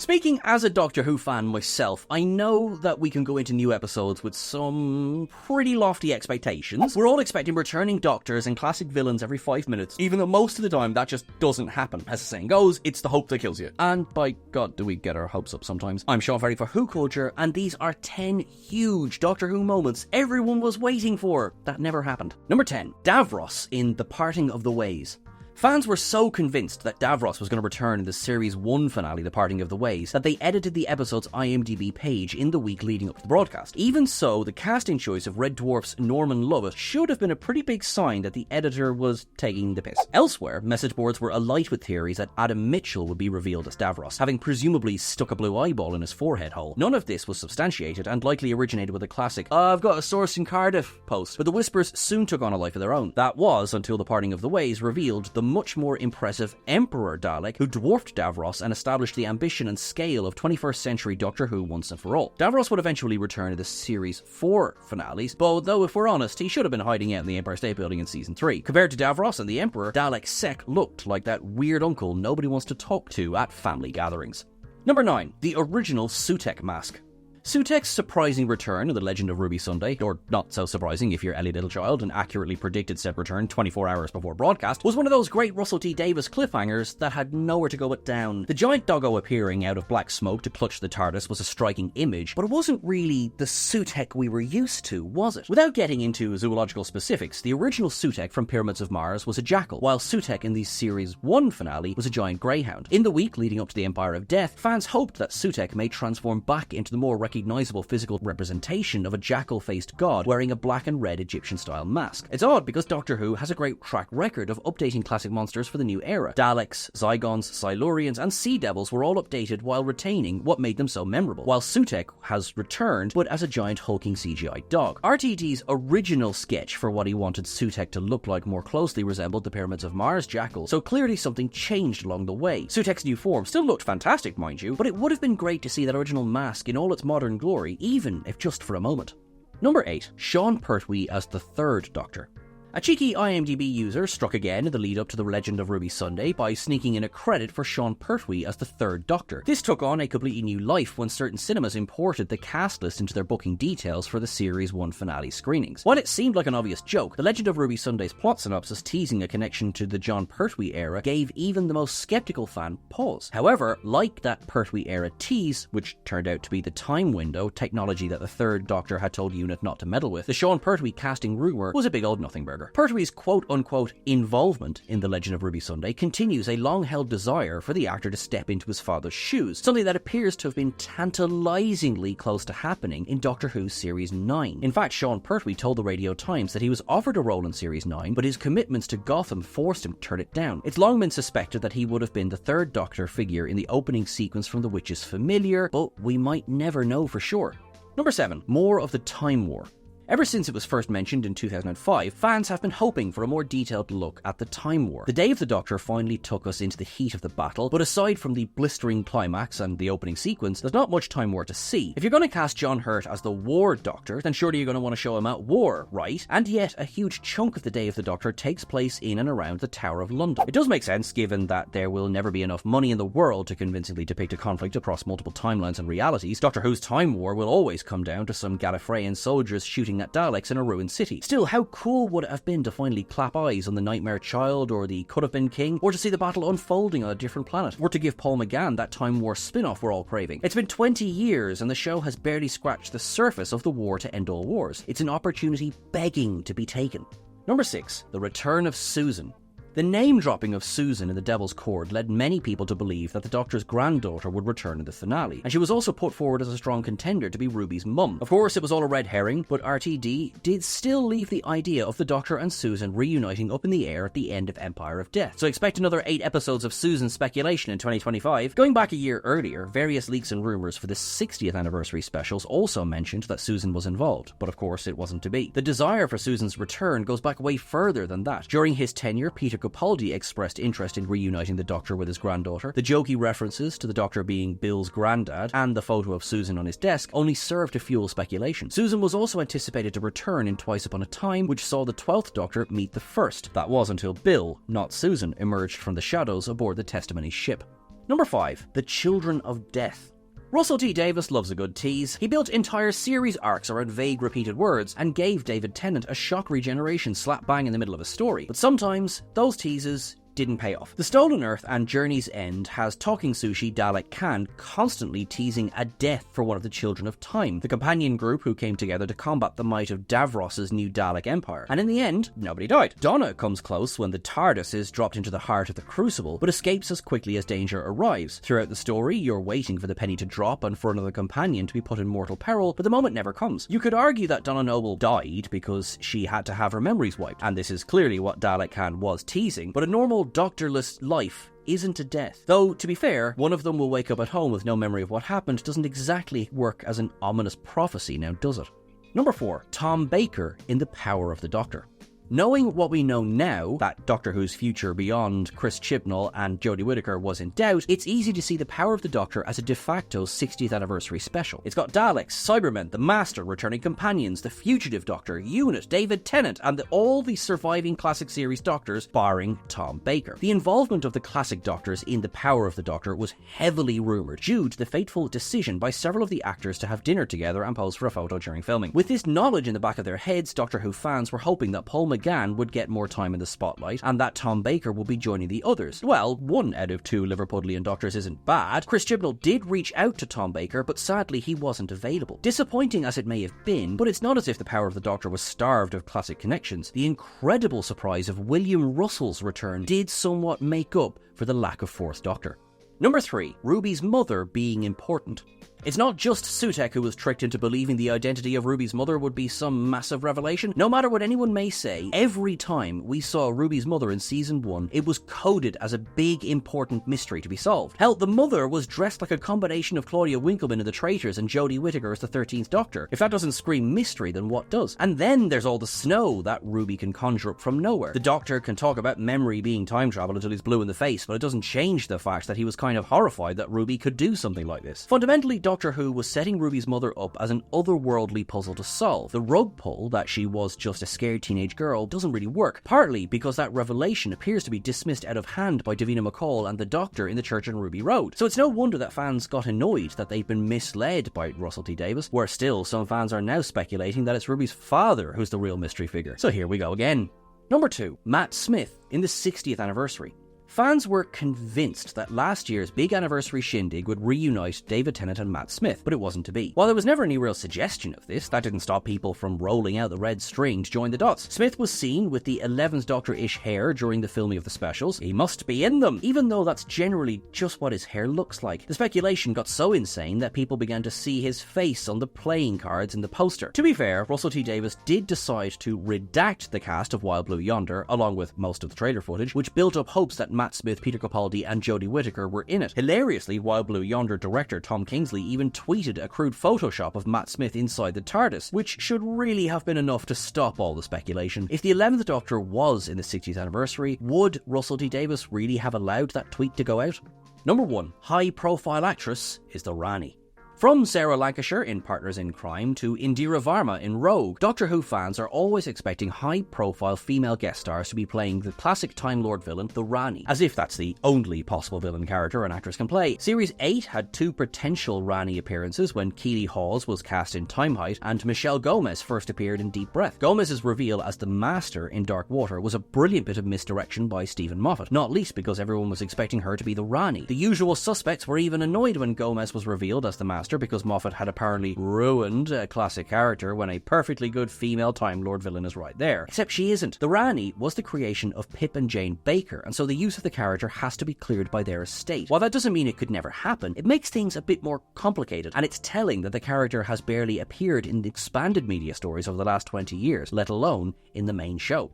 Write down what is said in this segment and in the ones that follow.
Speaking as a Doctor Who fan myself, I know that we can go into new episodes with some pretty lofty expectations. We're all expecting returning Doctors and classic villains every 5 minutes, even though most of the time that just doesn't happen. As the saying goes, it's the hope that kills you. And by God, do we get our hopes up sometimes. I'm Shawn for Who Culture, and these are 10 huge Doctor Who moments everyone was waiting for that never happened. Number 10. Davos in The Parting of the Ways. Fans were so convinced that Davos was going to return in the Series 1 finale, The Parting of the Ways, that they edited the episode's IMDb page in the week leading up to the broadcast. Even so, the casting choice of Red Dwarf's Norman Lovett should have been a pretty big sign that the editor was taking the piss. Elsewhere, message boards were alight with theories that Adam Mitchell would be revealed as Davos, having presumably stuck a blue eyeball in his forehead hole. None of this was substantiated and likely originated with a classic "I've got a source in Cardiff" post, but the whispers soon took on a life of their own. That was until The Parting of the Ways revealed the much more impressive Emperor Dalek, who dwarfed Davos and established the ambition and scale of 21st century Doctor Who once and for all. Davos would eventually return to the Series 4 finales, but though if we're honest, he should have been hiding out in the Empire State Building in Season 3. Compared to Davos and the Emperor, Dalek Sec looked like that weird uncle nobody wants to talk to at family gatherings. Number 9. The original Suek mask. Sutek's surprising return in The Legend of Ruby Sunday, or not so surprising if you're Ellie Littlechild and accurately predicted said return 24 hours before broadcast, was one of those great Russell T Davies cliffhangers that had nowhere to go but down. The giant doggo appearing out of black smoke to clutch the TARDIS was a striking image, but it wasn't really the Suek we were used to, was it? Without getting into zoological specifics, the original Suek from Pyramids of Mars was a jackal, while Suek in the Series 1 finale was a giant greyhound. In the week leading up to the Empire of Death, fans hoped that Suek may transform back into the more recognizable physical representation of a jackal-faced god wearing a black and red Egyptian-style mask. It's odd because Doctor Who has a great track record of updating classic monsters for the new era. Daleks, Zygons, Silurians, and Sea Devils were all updated while retaining what made them so memorable, while Suek has returned, but as a giant hulking CGI dog. RTD's original sketch for what he wanted Suek to look like more closely resembled the Pyramids of Mars jackal, so clearly something changed along the way. Suek's new form still looked fantastic, mind you, but it would have been great to see that original mask in all its modern glory, even if just for a moment. Number 8. Shawn Pertwee as the Third Doctor. A cheeky IMDb user struck again in the lead up to The Legend of Ruby Sunday by sneaking in a credit for Shawn Pertwee as the Third Doctor. This took on a completely new life when certain cinemas imported the cast list into their booking details for the Series 1 finale screenings. While it seemed like an obvious joke, The Legend of Ruby Sunday's plot synopsis teasing a connection to the John Pertwee era gave even the most skeptical fan pause. However, like that Pertwee era tease, which turned out to be the time window, technology that the Third Doctor had told UNIT not to meddle with, the Shawn Pertwee casting rumour was a big old nothing burger. Pertwee's quote-unquote involvement in The Legend of Ruby Sunday continues a long-held desire for the actor to step into his father's shoes, something that appears to have been tantalizingly close to happening in Doctor Who Series 9. In fact, Shawn Pertwee told the Radio Times that he was offered a role in Series 9, but his commitments to Gotham forced him to turn it down. It's long been suspected that he would have been the Third Doctor figure in the opening sequence from The Witch's Familiar, but we might never know for sure. Number 7. More of the Time War. Ever since it was first mentioned in 2005, fans have been hoping for a more detailed look at the Time War. The Day of the Doctor finally took us into the heat of the battle, but aside from the blistering climax and the opening sequence, there's not much Time War to see. If you're going to cast John Hurt as the War Doctor, then surely you're going to want to show him at war, right? And yet, a huge chunk of the Day of the Doctor takes place in and around the Tower of London. It does make sense, given that there will never be enough money in the world to convincingly depict a conflict across multiple timelines and realities. Doctor Who's Time War will always come down to some Gallifreyan soldiers shooting at Daleks in a ruined city. Still, how cool would it have been to finally clap eyes on the Nightmare Child or the Could Have Been King, or to see the battle unfolding on a different planet, or to give Paul McGann that Time War spin-off we're all craving. It's been 20 years and the show has barely scratched the surface of the war to end all wars. It's an opportunity begging to be taken. Number 6. The Return of Susan. The name-dropping of Susan in The Devil's Cord led many people to believe that the Doctor's granddaughter would return in the finale, and she was also put forward as a strong contender to be Ruby's mum. Of course, it was all a red herring, but RTD did still leave the idea of the Doctor and Susan reuniting up in the air at the end of Empire of Death, so expect another 8 episodes of Susan speculation in 2025. Going back a year earlier, various leaks and rumours for the 60th anniversary specials also mentioned that Susan was involved, but of course it wasn't to be. The desire for Susan's return goes back way further than that. During his tenure, Peter Capaldi expressed interest in reuniting the Doctor with his granddaughter. The jokey references to the Doctor being Bill's granddad and the photo of Susan on his desk only served to fuel speculation. Susan was also anticipated to return in Twice Upon a Time, which saw the 12th Doctor meet the 1st. That was until Bill, not Susan, emerged from the shadows aboard the Testimony ship. Number 5. The Children of Death. Russell T Davies loves a good tease. He built entire series arcs around vague repeated words and gave David Tennant a shock regeneration slap bang in the middle of a story. But sometimes those teases didn't pay off. The Stolen Earth and Journey's End has Talking Sushi Dalek Khan constantly teasing a death for one of the Children of Time, the companion group who came together to combat the might of Davros' new Dalek Empire. And in the end, nobody died. Donna comes close when the TARDIS is dropped into the heart of the Crucible, but escapes as quickly as danger arrives. Throughout the story, you're waiting for the penny to drop and for another companion to be put in mortal peril, but the moment never comes. You could argue that Donna Noble died because she had to have her memories wiped, and this is clearly what Dalek Khan was teasing, but a normal doctorless life isn't a death. Though, to be fair, one of them will wake up at home with no memory of what happened doesn't exactly work as an ominous prophecy, now does it? Number 4. Tom Baker in The Power of the Doctor. Knowing what we know now, that Doctor Who's future beyond Chris Chibnall and Jodie Whittaker was in doubt, it's easy to see The Power of the Doctor as a de facto 60th anniversary special. It's got Daleks, Cybermen, the Master, returning companions, the Fugitive Doctor, Unit, David Tennant, and all the surviving classic series Doctors, barring Tom Baker. The involvement of the classic Doctors in The Power of the Doctor was heavily rumoured, due to the fateful decision by several of the actors to have dinner together and pose for a photo during filming. With this knowledge in the back of their heads, Doctor Who fans were hoping that Paul McGann would get more time in the spotlight and that Tom Baker will be joining the others. Well, 1 out of 2 Liverpudlian Doctors isn't bad. Chris Chibnall did reach out to Tom Baker, but sadly he wasn't available. Disappointing as it may have been, but it's not as if The Power of the Doctor was starved of classic connections. The incredible surprise of William Russell's return did somewhat make up for the lack of 4th Doctor. Number 3. Ruby's mother being important. It's not just Suek who was tricked into believing the identity of Ruby's mother would be some massive revelation. No matter what anyone may say, every time we saw Ruby's mother in Season 1, it was coded as a big, important mystery to be solved. Hell, the mother was dressed like a combination of Claudia Winkleman in The Traitors and Jodie Whittaker as the 13th Doctor. If that doesn't scream mystery, then what does? And then there's all the snow that Ruby can conjure up from nowhere. The Doctor can talk about memory being time travel until he's blue in the face, but it doesn't change the fact that he was kind of horrified that Ruby could do something like this. Fundamentally, Doctor Who was setting Ruby's mother up as an otherworldly puzzle to solve. The rug pull that she was just a scared teenage girl doesn't really work, partly because that revelation appears to be dismissed out of hand by Davina McCall and the Doctor in The Church on Ruby Road. So it's no wonder that fans got annoyed that they'd been misled by Russell T Davies. Worse still, some fans are now speculating that it's Ruby's father who's the real mystery figure. So here we go again. Number 2. Matt Smith in the 60th anniversary. Fans were convinced that last year's big anniversary shindig would reunite David Tennant and Matt Smith, but it wasn't to be. While there was never any real suggestion of this, that didn't stop people from rolling out the red string to join the dots. Smith was seen with the 11th Doctor-ish hair during the filming of the specials. He must be in them, even though that's generally just what his hair looks like. The speculation got so insane that people began to see his face on the playing cards in the poster. To be fair, Russell T Davies did decide to redact the cast of Wild Blue Yonder, along with most of the trailer footage, which built up hopes that Matt Smith, Peter Capaldi and Jodie Whittaker were in it. Hilariously, Wild Blue Yonder director Tom Kingsley even tweeted a crude Photoshop of Matt Smith inside the TARDIS, which should really have been enough to stop all the speculation. If the 11th Doctor was in the 60th anniversary, would Russell T Davies really have allowed that tweet to go out? Number 1. High-profile actress is the Rani. From Sarah Lancashire in Partners in Crime to Indira Varma in Rogue, Doctor Who fans are always expecting high-profile female guest stars to be playing the classic Time Lord villain, the Rani, as if that's the only possible villain character an actress can play. Series 8 had 2 potential Rani appearances when Keely Hawes was cast in Time Height and Michelle Gomez first appeared in Deep Breath. Gomez's reveal as the Master in Dark Water was a brilliant bit of misdirection by Stephen Moffat, not least because everyone was expecting her to be the Rani. The usual suspects were even annoyed when Gomez was revealed as the Master, because Moffat had apparently ruined a classic character when a perfectly good female Time Lord villain is right there. Except she isn't. The Rani was the creation of Pip and Jane Baker, and so the use of the character has to be cleared by their estate. While that doesn't mean it could never happen, it makes things a bit more complicated, and it's telling that the character has barely appeared in the expanded media stories over the last 20 years, let alone in the main show.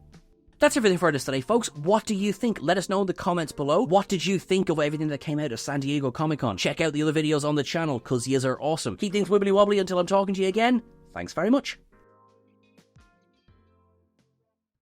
That's everything for us today, folks. What do you think? Let us know in the comments below. What did you think of everything that came out of San Diego Comic-Con? Check out the other videos on the channel, because yous are awesome. Keep things wibbly wobbly until I'm talking to you again. Thanks very much.